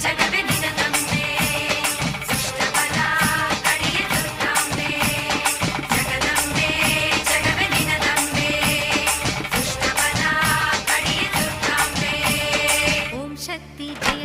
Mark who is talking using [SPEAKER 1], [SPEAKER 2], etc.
[SPEAKER 1] ಜಗವೇ ನಿನ ತಂದೆ ದುಷ್ಟಬಲ ಕಡಿಯ ದುರ್ಗಾಂಬೆ ಜಗದಂಬೆ ಜಗವೇ ನಿನ ತಂದೆ ದುಷ್ಟಬಲ ಕಡಿಯ ದುರ್ಗಾಂಬೆ ಓಂ ಶಕ್ತಿ ಜಯ